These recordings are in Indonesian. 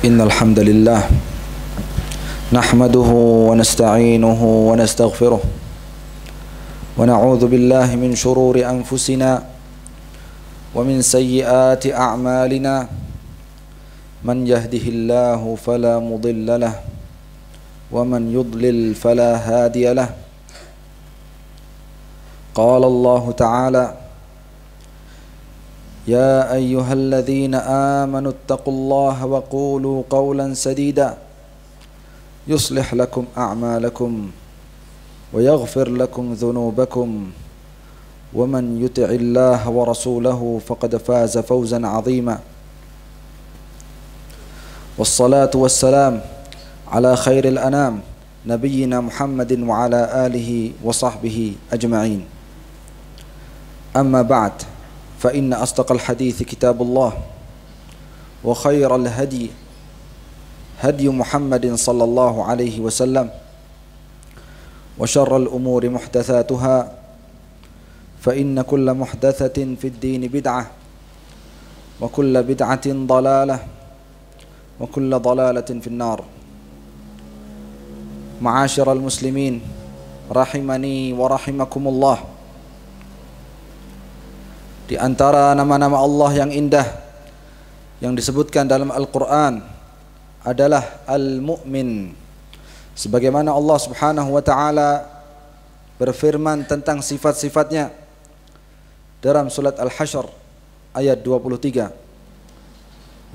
إن الحمد لله نحمده ونستعينه ونستغفره ونعوذ بالله من شرور أنفسنا ومن سيئات أعمالنا من يهده الله فلا مضل له ومن يضلل فلا هادي له. قال الله تعالى: يا أيها الذين آمنوا اتقوا الله وقولوا قولا سديدا يصلح لكم أعمالكم ويغفر لكم ذنوبكم ومن يطع الله ورسوله فقد فاز فوزا عظيما. والصلاة والسلام على خير الأنام نبينا محمد وعلى آله وصحبه أجمعين. أما بعد، فإن أصدق الحديث كتاب الله وخير الهدي هدي محمد صلى الله عليه وسلم وشر الأمور محدثاتها فإن كل محدثة في الدين بدعة وكل بدعة ضلالة وكل ضلالة في النار. معاشر المسلمين rahimani wa rahimakumullah. Di antara nama-nama Allah yang indah yang disebutkan dalam Al-Quran adalah Al-Mu'min. Sebagaimana Allah Subhanahu wa ta'ala berfirman tentang sifat-sifatnya dalam surat Al-Hasyr ayat 23.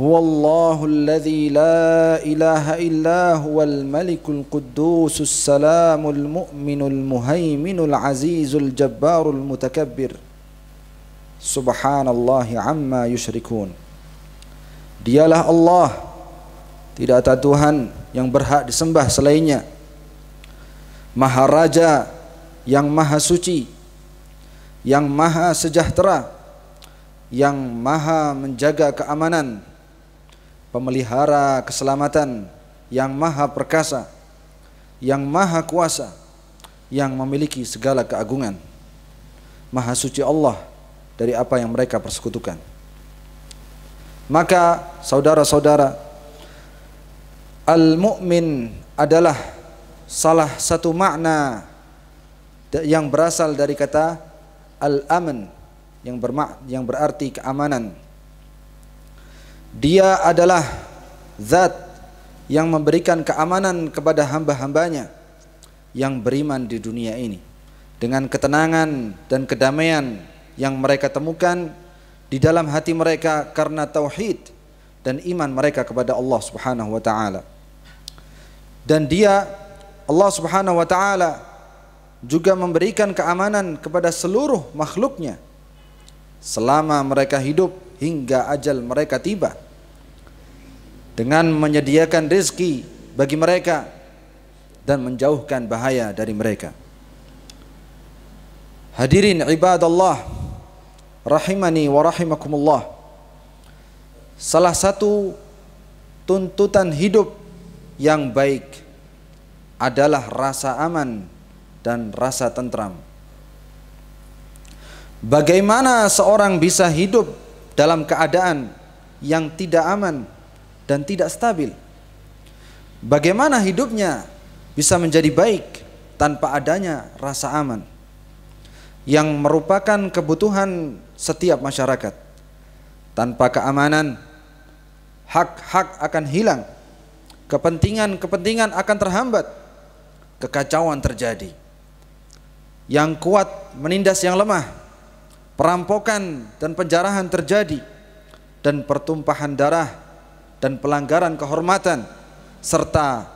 Huwallahu alladhi la ilaha illa huwal malikul quddusus salamul mu'minul muhaiminul azizul jabbarul mutakabbir. Subhanallahi amma yusyrikun. Dialah Allah, tidak ada Tuhan yang berhak disembah selainnya. Maha Raja yang maha suci, yang maha sejahtera, yang maha menjaga keamanan, pemelihara keselamatan, yang maha perkasa, yang maha kuasa, yang memiliki segala keagungan. Maha suci Allah dari apa yang mereka persekutukan. Maka saudara-saudara, Al-Mu'min adalah salah satu makna yang berasal dari kata Al-Aman yang berarti keamanan. Dia adalah zat yang memberikan keamanan kepada hamba-hambanya yang beriman di dunia ini dengan ketenangan dan kedamaian yang mereka temukan di dalam hati mereka karena tauhid dan iman mereka kepada Allah Subhanahu wa ta'ala. Dan dia, Allah Subhanahu wa ta'ala, juga memberikan keamanan kepada seluruh makhluknya selama mereka hidup hingga ajal mereka tiba, dengan menyediakan rezeki bagi mereka dan menjauhkan bahaya dari mereka. Hadirin ibadallah rahimani wa rahimakumullah. Salah satu tuntutan hidup yang baik adalah rasa aman dan rasa tentram. Bagaimana seorang bisa hidup dalam keadaan yang tidak aman dan tidak stabil? Bagaimana hidupnya bisa menjadi baik tanpa adanya rasa aman yang merupakan kebutuhan setiap masyarakat? Tanpa keamanan, hak-hak akan hilang, kepentingan-kepentingan akan terhambat, kekacauan terjadi, yang kuat menindas yang lemah, perampokan dan penjarahan terjadi, dan pertumpahan darah dan pelanggaran kehormatan serta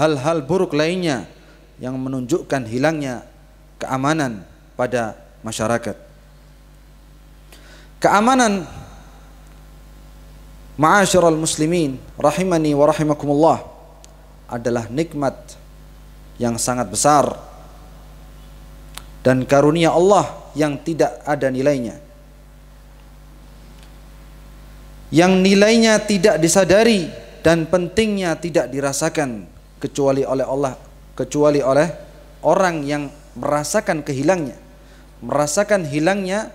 hal-hal buruk lainnya yang menunjukkan hilangnya keamanan pada masyarakat. Keamanan, ma'asyiral muslimin rahimani wa rahimakumullah, adalah nikmat yang sangat besar dan karunia Allah yang tidak ada nilainya, yang nilainya tidak disadari dan pentingnya tidak dirasakan kecuali oleh Allah, kecuali oleh orang yang merasakan merasakan hilangnya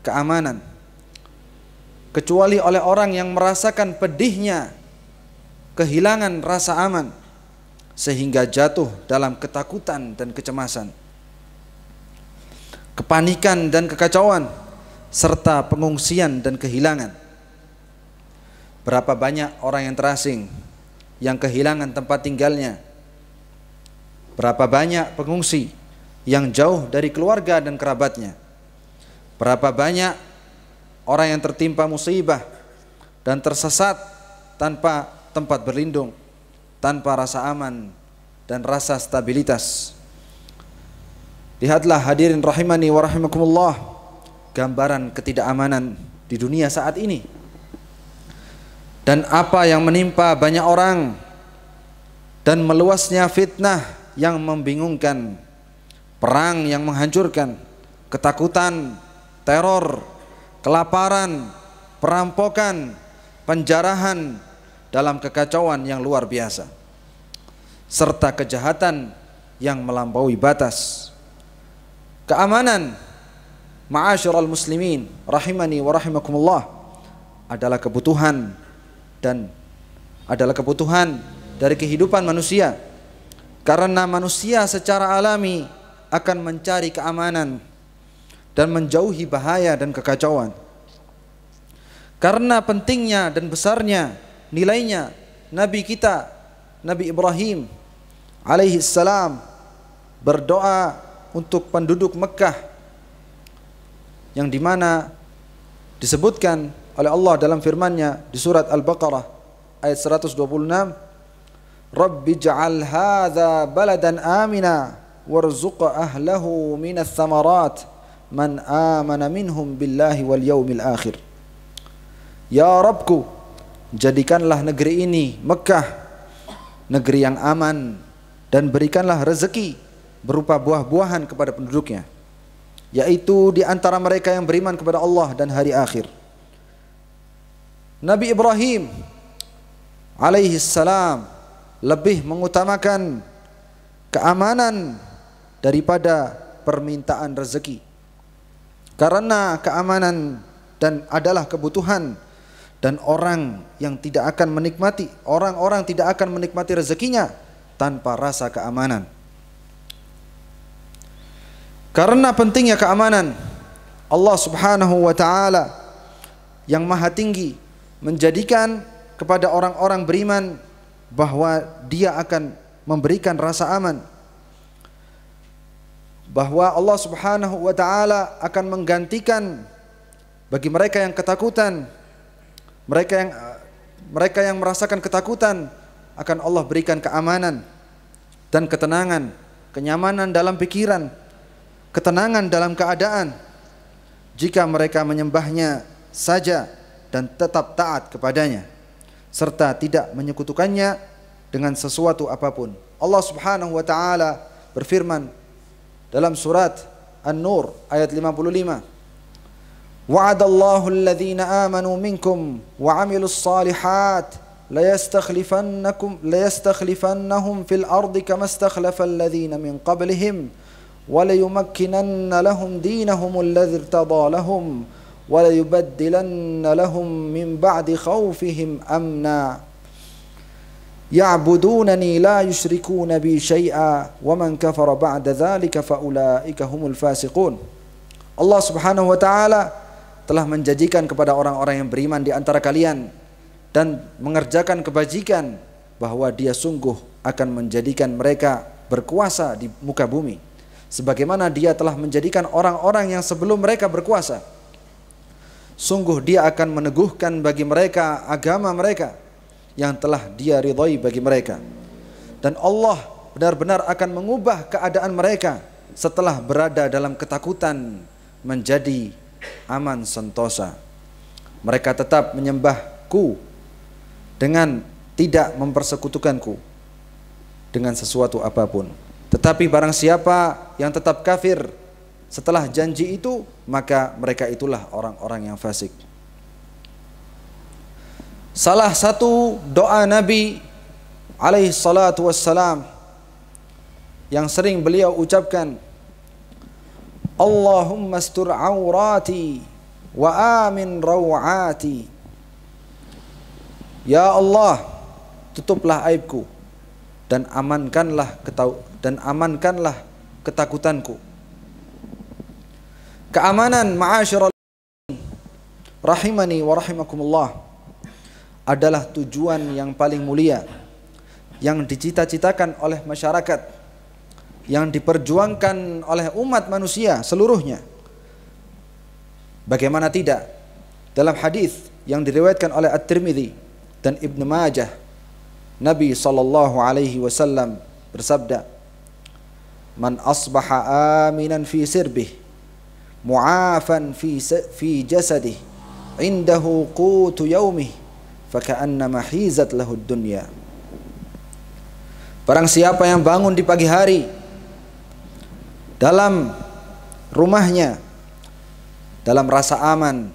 keamanan, kecuali oleh orang yang merasakan pedihnya kehilangan rasa aman sehingga jatuh dalam ketakutan dan kecemasan, kepanikan dan kekacauan, serta pengungsian dan kehilangan. Berapa banyak orang yang terasing, yang kehilangan tempat tinggalnya. Berapa banyak pengungsi yang jauh dari keluarga dan kerabatnya. Berapa banyak orang yang tertimpa musibah dan tersesat tanpa tempat berlindung, tanpa rasa aman dan rasa stabilitas. Lihatlah hadirin rahimani wa rahimakumullah, gambaran ketidakamanan di dunia saat ini. Dan apa yang menimpa banyak orang, dan meluasnya fitnah yang membingungkan, perang yang menghancurkan, ketakutan, teror, kelaparan, perampokan, penjarahan dalam kekacauan yang luar biasa, serta kejahatan yang melampaui batas. Keamanan, ma'asyiral muslimin rahimani wa rahimakumullah, adalah kebutuhan dari kehidupan manusia, karena manusia secara alami akan mencari keamanan dan menjauhi bahaya dan kekacauan. Karena pentingnya dan besarnya nilainya, Nabi kita, Nabi Ibrahim alaihi salam, berdoa untuk penduduk Mekah, yang dimana disebutkan oleh Allah dalam firman-Nya di surat Al-Baqarah ayat 126, Rabbi ja'al hadza baladan amina warzuq ahlahu minas thamarat man amana minhum billahi wal yaumil akhir. Ya Rabbku, jadikanlah negeri ini, Mekah, negeri yang aman, dan berikanlah rezeki berupa buah-buahan kepada penduduknya, yaitu di antara mereka yang beriman kepada Allah dan hari akhir. Nabi Ibrahim alaihi salam lebih mengutamakan keamanan daripada permintaan rezeki, karena keamanan dan adalah kebutuhan, dan orang tidak akan menikmati rezekinya tanpa rasa keamanan. Karena pentingnya keamanan, Allah Subhanahu wa taala yang Maha Tinggi menjadikan kepada orang-orang beriman bahwa Dia akan memberikan rasa aman, bahwa Allah Subhanahu wa taala akan menggantikan bagi mereka yang ketakutan, mereka yang merasakan ketakutan, akan Allah berikan keamanan dan ketenangan, kenyamanan dalam pikiran, ketenangan dalam keadaan, jika mereka menyembahnya saja dan tetap taat kepadanya, serta tidak menyekutukannya dengan sesuatu apapun. Allah Subhanahu wa taala berfirman dalam surat An-Nur ayat 55, Wa'adallahu alladhina amanu minkum wa 'amilus salihat layastakhlifannahum fil ardi kama istakhlafal ladzina min qablihim wa layumakkinanna lahum dinahum alladzi irtada lahum wa layubaddilanna lahum min ba'di khawfihim amna ya'budunani la yushrikuna bi syai'a wa man kafara ba'da dzalika fa ulaika humul fasiqun. Allah Subhanahu wa taala telah menjanjikan kepada orang-orang yang beriman di antara kalian dan mengerjakan kebajikan bahwa Dia sungguh akan menjadikan mereka berkuasa di muka bumi, sebagaimana Dia telah menjadikan orang-orang yang sebelum mereka berkuasa. Sungguh Dia akan meneguhkan bagi mereka agama mereka yang telah Dia ridhai bagi mereka, dan Allah benar-benar akan mengubah keadaan mereka setelah berada dalam ketakutan menjadi aman sentosa. Mereka tetap menyembahku dengan tidak mempersekutukanku dengan sesuatu apapun. Tetapi barang siapa yang tetap kafir setelah janji itu, maka mereka itulah orang-orang yang fasik. Salah satu doa Nabi alaihi salatu wassalam yang sering beliau ucapkan, Allahumma astur aurati wa amin rawati. Ya Allah, tutuplah aibku dan amankanlah ketakutanku. Keamanan ma'asyiral rahimani wa rahimakumullah adalah tujuan yang paling mulia yang dicita-citakan oleh masyarakat, yang diperjuangkan oleh umat manusia seluruhnya. Bagaimana tidak, dalam hadis yang diriwayatkan oleh At-Tirmidzi dan Ibnu Majah, Nabi sallallahu alaihi wasallam bersabda, "Man asbaha aminan fi sirbih, mu'afan fi jasadih, indahu qutu yaumih, faka'annama hizat lahu dunya." Barang siapa yang bangun di pagi hari dalam rumahnya dalam rasa aman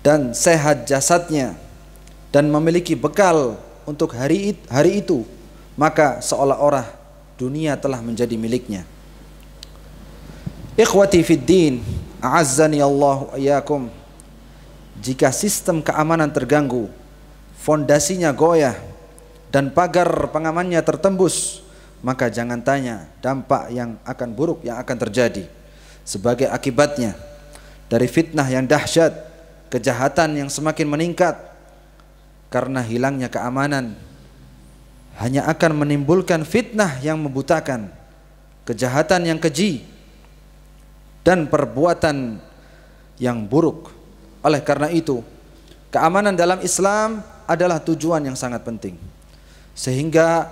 dan sehat jasadnya dan memiliki bekal untuk hari itu, maka seolah-olah dunia telah menjadi miliknya. Ikhwati fid din, a'azzani Allah wa iyyakum. Jika sistem keamanan terganggu, fondasinya goyah dan pagar pengamannya tertembus, maka jangan tanya dampak yang akan buruk yang akan terjadi sebagai akibatnya dari fitnah yang dahsyat, kejahatan yang semakin meningkat. Karena hilangnya keamanan hanya akan menimbulkan fitnah yang membutakan, kejahatan yang keji, dan perbuatan yang buruk. Oleh karena itu, keamanan dalam Islam adalah tujuan yang sangat penting, sehingga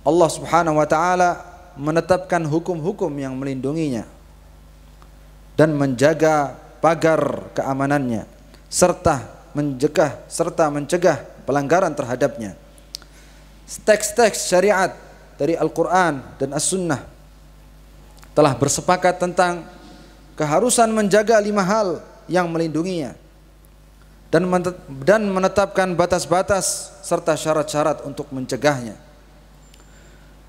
Allah Subhanahu wa taala menetapkan hukum-hukum yang melindunginya dan menjaga pagar keamanannya serta mencegah pelanggaran terhadapnya. Teks-teks syariat dari Al-Quran dan As-Sunnah telah bersepakat tentang keharusan menjaga 5 hal yang melindunginya dan menetapkan batas-batas serta syarat-syarat untuk mencegahnya.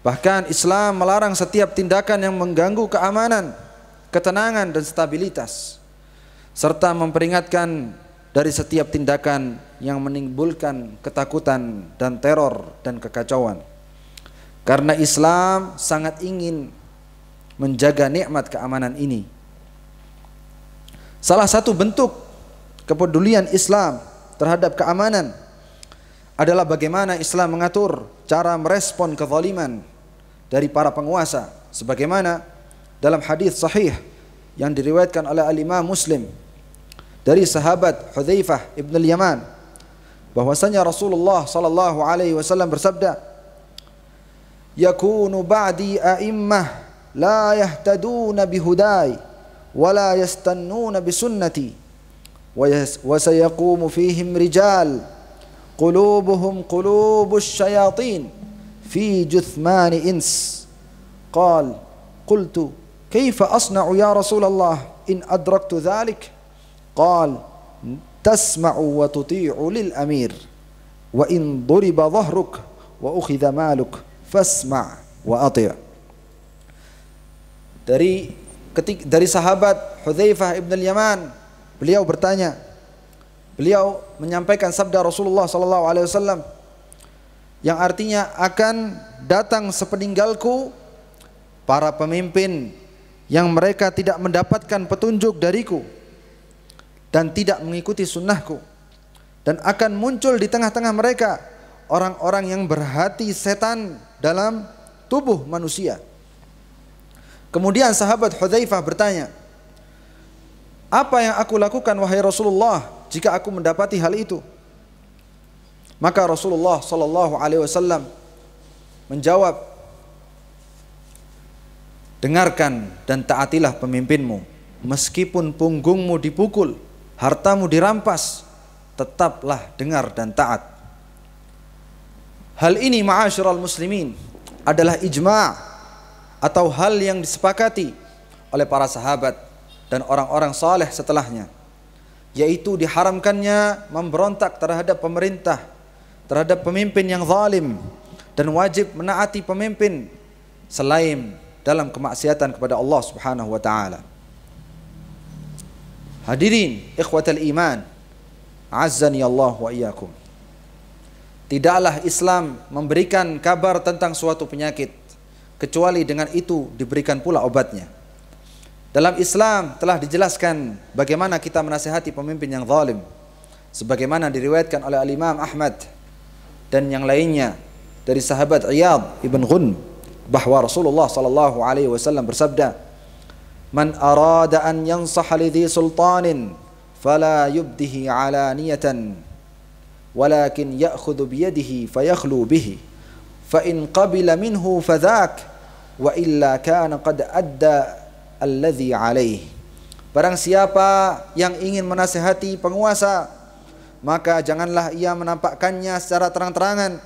Bahkan Islam melarang setiap tindakan yang mengganggu keamanan, ketenangan dan stabilitas, serta memperingatkan dari setiap tindakan yang menimbulkan ketakutan dan teror dan kekacauan. Karena Islam sangat ingin menjaga nikmat keamanan ini. Salah satu bentuk kepedulian Islam terhadap keamanan adalah bagaimana Islam mengatur cara merespon kezaliman dari para penguasa, sebagaimana dalam hadis sahih yang diriwayatkan oleh al-Imam Muslim dari sahabat Hudzaifah ibn al-Yaman, bahwasanya Rasulullah sallallahu alaihi wasallam bersabda, "Yakunu ba'di a'immah la yahtaduna bihudai wa la yastannuna bisunnati wa sayaqumu fihim rijal qulubuhum qulubus syayatin fi juthmani ins." Qal qultu kaifa asna'u ya Rasulullah in adraktu dhalik? Qal tasma'u wa tuti'u lil amir wa in duriba dhahruk wa ukhidha maluk fasma' wa ati'. Dari sahabat Hudzaifah ibn al-Yaman, beliau bertanya, beliau menyampaikan sabda Rasulullah sallallahu alaihi wasallam yang artinya, akan datang sepeninggalku para pemimpin yang mereka tidak mendapatkan petunjuk dariku dan tidak mengikuti sunnahku, dan akan muncul di tengah-tengah mereka orang-orang yang berhati setan dalam tubuh manusia. Kemudian sahabat Hudzaifah bertanya, apa yang aku lakukan wahai Rasulullah jika aku mendapati hal itu? Maka Rasulullah sallallahu alaihi wasallam menjawab, dengarkan dan taatilah pemimpinmu, meskipun punggungmu dipukul, hartamu dirampas, tetaplah dengar dan taat. Hal ini ma'asyiral muslimin adalah ijma' atau hal yang disepakati oleh para sahabat dan orang-orang saleh setelahnya, yaitu diharamkannya memberontak terhadap pemerintah, terhadap pemimpin yang zalim, dan wajib menaati pemimpin selain dalam kemaksiatan kepada Allah Subhanahu wa taala. Hadirin ikhwatal iman, azzani Allah wa iyyakum. Tidaklah Islam memberikan kabar tentang suatu penyakit kecuali dengan itu diberikan pula obatnya. Dalam Islam telah dijelaskan bagaimana kita menasihati pemimpin yang zalim, sebagaimana diriwayatkan oleh Al-Imam Ahmad dan yang lainnya dari sahabat Iyad ibn Ghunm bahwa Rasulullah sallallahu alaihi wasallam bersabda, "Man arada an yansaha lidhi sultanin fala yubdihi alaniyatan walakin ya'khudhu biyadihi fayakhlu bihi fa in qabila minhu fadhak wa illa kana qad adda alladhi alaih." Barang siapa yang ingin menasihati penguasa, maka janganlah ia menampakkannya secara terang-terangan,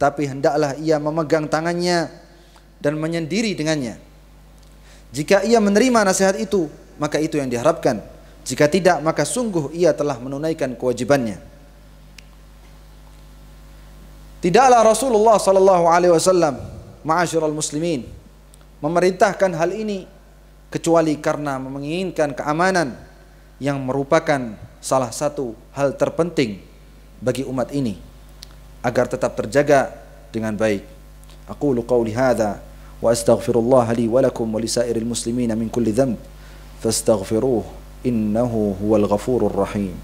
tapi hendaklah ia memegang tangannya dan menyendiri dengannya. Jika ia menerima nasihat itu, maka itu yang diharapkan. Jika tidak, maka sungguh ia telah menunaikan kewajibannya. Tidaklah Rasulullah sallallahu alaihi wasallam, ma'asyiral muslimin, memerintahkan hal ini kecuali karena menginginkan keamanan yang merupakan salah satu hal terpenting bagi umat ini agar tetap terjaga dengan baik. Aqulu qawli hadza wa astaghfirullah li wa lakum wa lisairil muslimina min kulli dhanb fastaghfiruhu innahu huwal ghafurur rahim.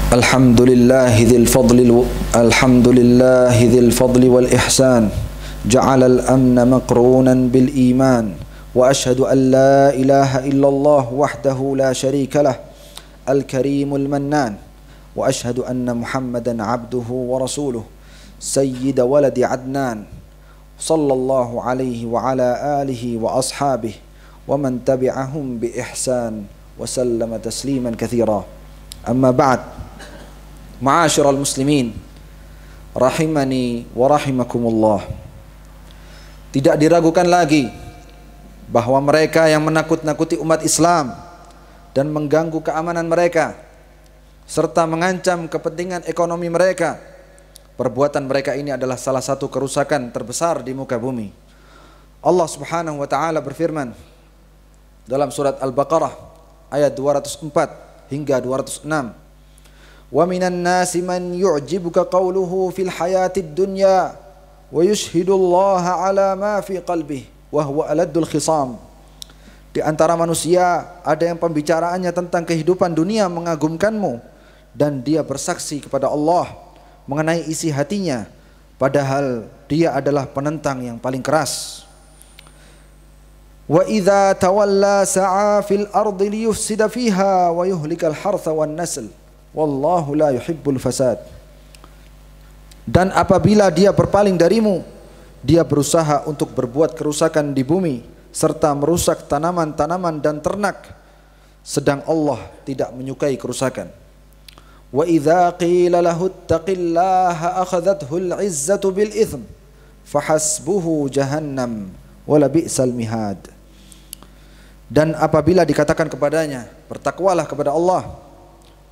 الحمد لله ذي الفضل والإحسان جعل الأمن مقرونا بالإيمان وأشهد أن لا إله إلا الله وحده لا شريك له الكريم المنان وأشهد أن محمدا عبده ورسوله سيد ولد عدنان صلى الله عليه وعلى آله وأصحابه ومن تبعهم بإحسان وسلم تسليما كثيرا. أما بعد، ma'asyiral muslimin rahimani wa rahimakumullah. Tidak diragukan lagi bahwa mereka yang menakut-nakuti umat Islam dan mengganggu keamanan mereka serta mengancam kepentingan ekonomi mereka, perbuatan mereka ini adalah salah satu kerusakan terbesar di muka bumi. Allah Subhanahu wa taala berfirman dalam surat Al-Baqarah ayat 204 hingga 206, wa minan nasi man yu'jibuka qawluhu fil hayatid dunya wa yushhidullaha ala ma fi qalbihi wa huwa aladdul khisam. Di antara manusia ada yang pembicaraannya tentang kehidupan dunia mengagumkanmu dan dia bersaksi kepada Allah mengenai isi hatinya, padahal dia adalah penentang yang paling keras. Wa idza tawalla sa'a fil ardi liyufsida fiha wa yuhlikal hartha wan nasl wallahu la yuhibbul fasad. Dan apabila dia berpaling darimu, dia berusaha untuk berbuat kerusakan di bumi serta merusak tanaman-tanaman dan ternak, sedang Allah tidak menyukai kerusakan. Wa idza qila lahu ittaqillaha akhadhathu al-'izzatu bil ithm fahasbuhu jahannam wala bi'sal mihad. Dan apabila dikatakan kepadanya, bertakwalah kepada Allah,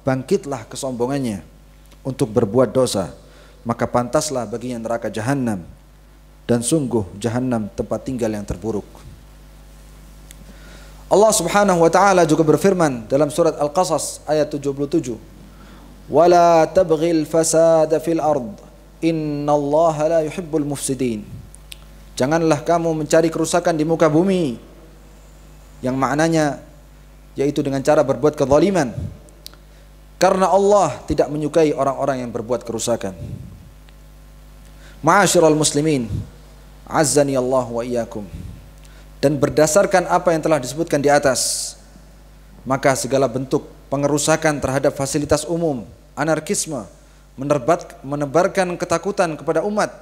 bangkitlah kesombongannya untuk berbuat dosa, maka pantaslah baginya neraka Jahannam, dan sungguh Jahannam tempat tinggal yang terburuk. Allah Subhanahu wa taala juga berfirman dalam surat Al-Qasas ayat 77, "Wala tabghil fasada fil ard, innallaha la yuhibbul mufsidin." Janganlah kamu mencari kerusakan di muka bumi, yang maknanya yaitu dengan cara berbuat kezaliman, karena Allah tidak menyukai orang-orang yang berbuat kerusakan. Ma'asyiral muslimin, azzani Allah wa iyyakum. Dan berdasarkan apa yang telah disebutkan di atas, maka segala bentuk pengerusakan terhadap fasilitas umum, anarkisme, menebarkan ketakutan kepada umat,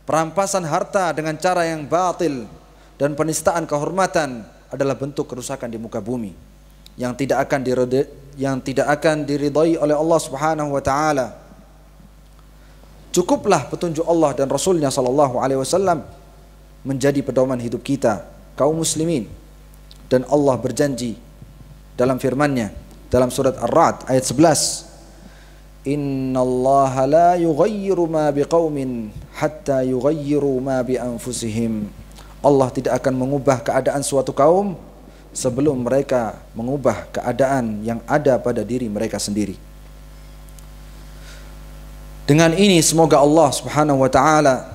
perampasan harta dengan cara yang batil, dan penistaan kehormatan adalah bentuk kerusakan di muka bumi yang tidak akan diridhai oleh Allah Subhanahu wa taala. Cukuplah petunjuk Allah dan Rasulnya sallallahu alaihi wasallam menjadi pedoman hidup kita kaum muslimin. Dan Allah berjanji dalam firman-Nya, dalam surat Ar-Ra'd ayat 11. Innallaha la yughayyiru ma biqaumin hatta yughayyiru ma bi anfusihim. Allah tidak akan mengubah keadaan suatu kaum sebelum mereka mengubah keadaan yang ada pada diri mereka sendiri. Dengan ini semoga Allah Subhanahu wa taala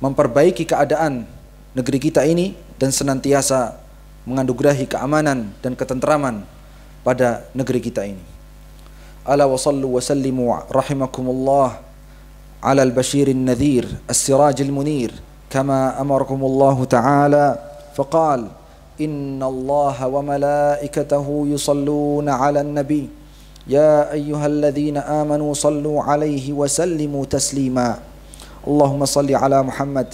memperbaiki keadaan negeri kita ini dan senantiasa menganugerahi keamanan dan ketentraman pada negeri kita ini. Ala wa sallu wa sallimu rahimakumullah ala al-bashir an-nadhir as-siraj al-munir kama amarakumullah ta'ala faqal inna Allah wa malaikatahu yusalluna ala an-nabi ya ayyuhalladhina amanu sallu alayhi wa sallimu taslima. Allahumma salli ala Muhammad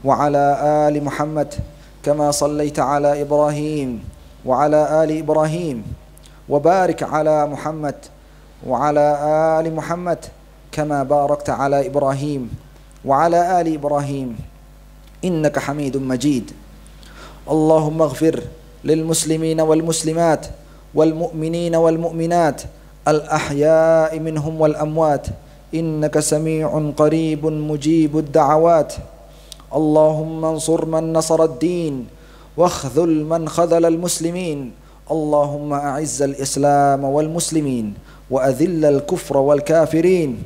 wa ala ali Muhammad kama sallaita ala Ibrahim wa ala ali Ibrahim wa barik ala Muhammad wa ala ali Muhammad kama barakta ala Ibrahim wa ala ali Ibrahim innaka Hamidum Majid. Allahumma ighfir lil muslimina wal muslimat wal mu'minina wal mu'minat al ahya'i minhum wal amwat innaka sami'un qaribun mujibud da'awat. Allahumma ansur man nasara ad-din wakhdhul man khadhala al-muslimin. Allahumma a'izz al-islam wal muslimin wa adhill al-kufra wal kafirin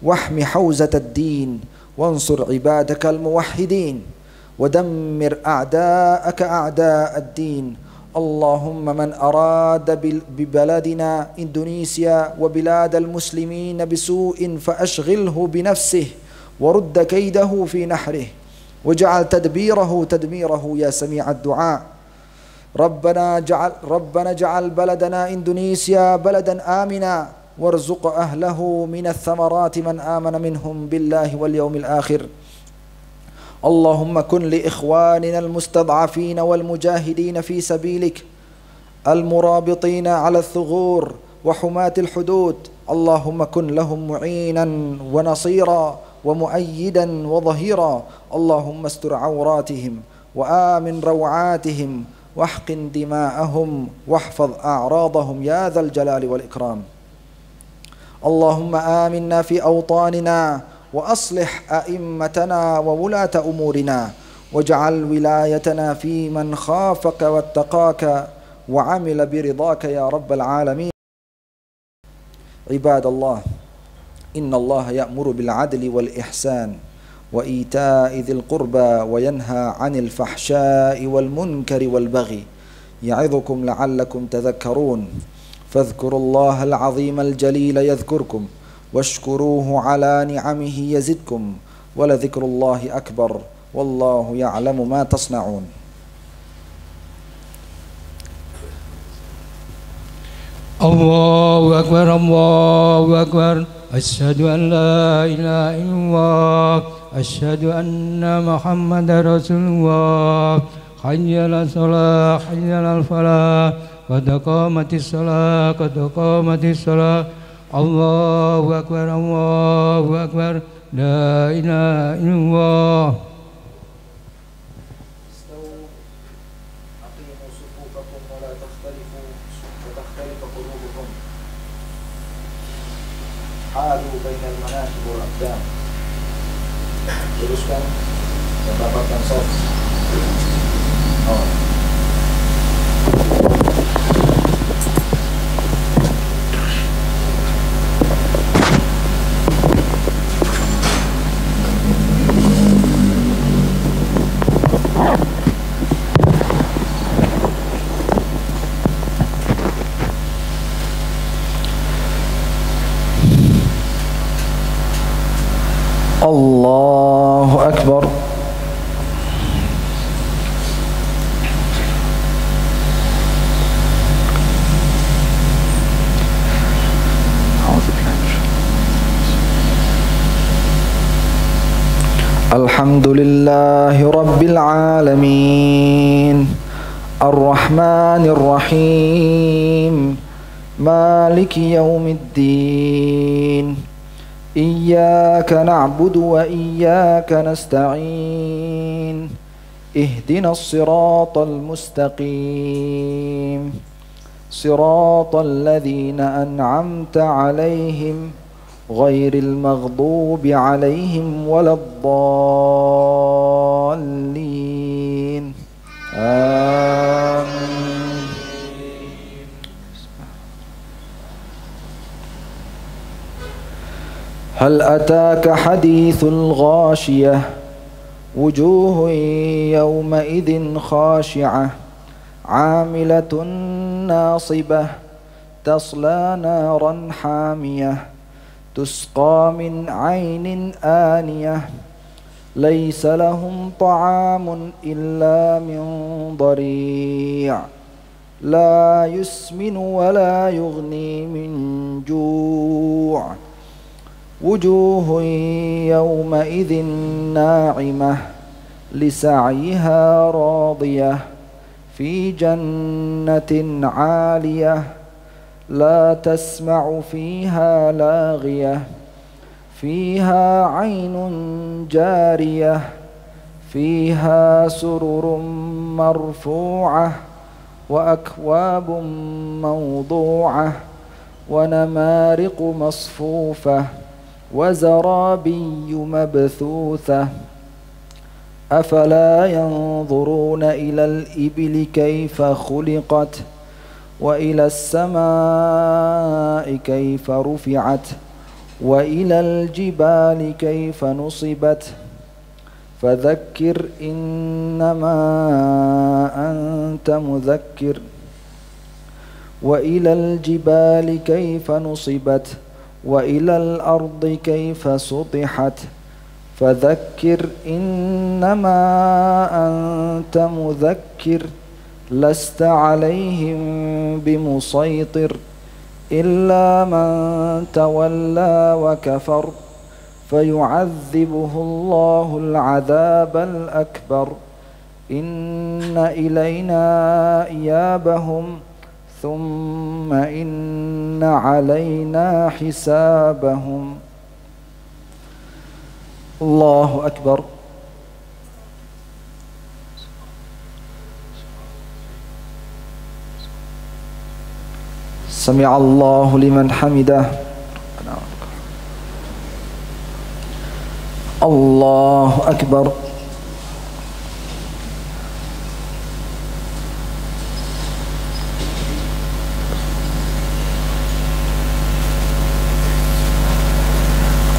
wahmi hawzat ad-din wansur ibadaka al-muwahhidin ودمر أعداءك أعداء الدين. اللهم من أراد ببلدنا إندونيسيا وبلاد المسلمين بسوء فأشغله بنفسه ورد كيده في نحره وجعل تدبيره يا سميع الدعاء. ربنا جعل بلدنا إندونيسيا بلدا آمنا وارزق أهله من الثمرات من آمن منهم بالله واليوم الآخر. اللهم كن لإخواننا المستضعفين والمجاهدين في سبيلك المرابطين على الثغور وحماة الحدود. اللهم كن لهم معينا ونصيرا ومؤيدا وظهيرا. اللهم استر عوراتهم وآمن روعاتهم واحقن دماءهم واحفظ أعراضهم يا ذا الجلال والإكرام. اللهم آمنا في أوطاننا وأصلح أئمتنا وولاة أمورنا واجعل ولايتنا في من خافك واتقاك وعمل برضاك يا رب العالمين. عباد الله إن الله يأمر بالعدل والإحسان وإيتاء ذي القربى وينهى عن الفحشاء والمنكر والبغي يعظكم لعلكم تذكرون. فاذكروا الله العظيم الجليل يذكركم واشكروه على نعمه يزدكم ولذكر الله أكبر والله يعلم ما تصنعون. الله أكبر الله أكبر أشهد أن لا إله إلا الله أشهد أن محمد رسول الله حي على الصلاة حي على الفلاح قد قامت الصلاة قد قامت الصلاة. الله أكبر الله أكبر لا إله إلا الله. استووا أقيموا صفوفكم ولا تختلفوا فتختلف قلوبكم. حالوا بين المناكب والأقدام. Luruskan dan rapatkan saf. الله أكبر. الحمد لله رب العالمين الرحمن الرحيم مالك يوم الدين إياك نعبد وإياك نستعين اهدنا الصراط المستقيم صراط الذين أنعمت عليهم غير المغضوب عليهم ولا الضالين آمين. هل أتاك حديث الغاشية وجوه يومئذ خاشعة عاملة ناصبة تصلى نارا حامية تسقى من عين آنية ليس لهم طعام إلا من ضريع لا يسمن ولا يغني من جوع وجوه يومئذ ناعمة لسعيها راضية في جنة عالية لا تسمع فيها لاغية فيها عين جارية فيها سرر مرفوعة وأكواب موضوعة ونمارق مصفوفة وزرابي مبثوثة أفلا ينظرون إلى الإبل كيف خلقت وإلى السماء كيف رفعت وإلى الجبال كيف نصبت فذكر إنما أنت مذكر وإلى الجبال كيف نصبت وإلى الأرض كيف سطحت فذكر إنما أنت مذكر لست عليهم بمسيطر إلا من تولى وكفر فيعذبه الله العذاب الأكبر إن إلينا إيابهم ثم إن علينا حسابهم. الله أكبر. سمع الله لمن حمده. الله أكبر.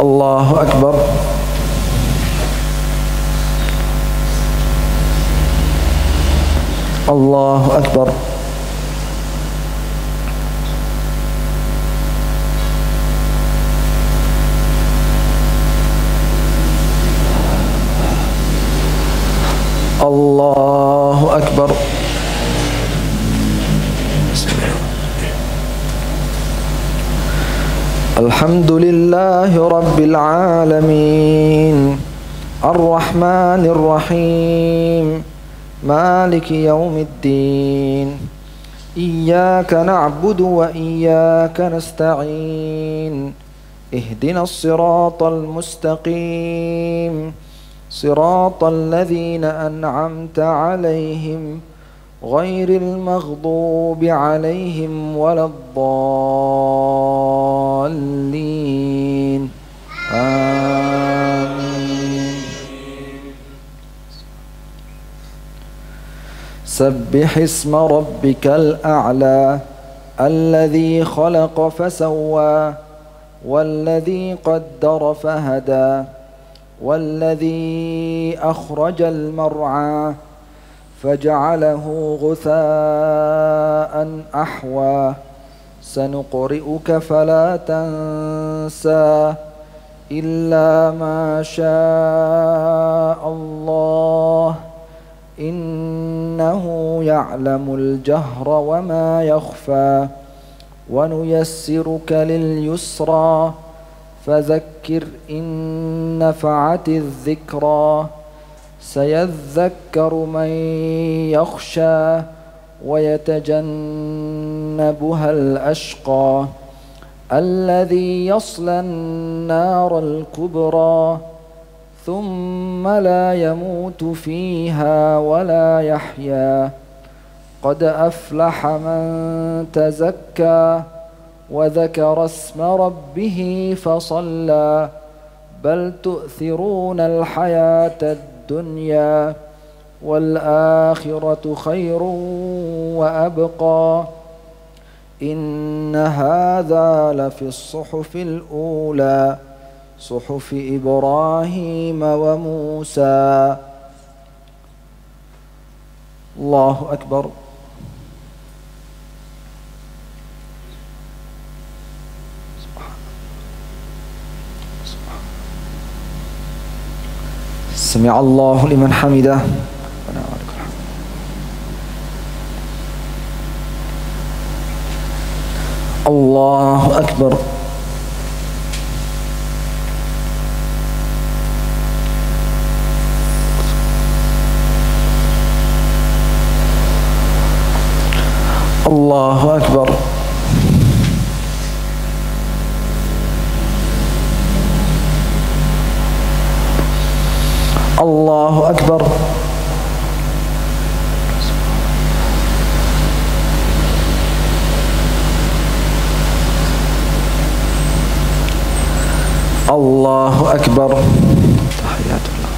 الله أكبر. الله أكبر. الله أكبر. الحمد لله رب العالمين الرحمن الرحيم مالك يوم الدين إياك نعبد وإياك نستعين اهدنا الصراط المستقيم صراط الذين أنعمت عليهم غير المغضوب عليهم ولا الضالين آمين. سبح اسم ربك الأعلى الذي خلق فسوى والذي قدر فهدى والذي أخرج المرعى فجعله غثاء أحوى سنقرئك فلا تنسى إلا ما شاء الله إنه يعلم الجهر وما يخفى ونيسرك لليسرى فذكر إن نفعت الذكرى سيذكر من يخشى ويتجنبها الأشقى الذي يصلى النار الكبرى ثم لا يموت فيها ولا يحيا قد أفلح من تزكى وذكر اسم ربه فصلى بل تؤثرون الحياة الدنيا والآخرة خير وأبقى إن هذا لفي الصحف الأولى صحف إبراهيم وموسى. الله أكبر. سمع الله لمن حمده. الله أكبر. الله أكبر. الله أكبر. الله أكبر. تحيات الله.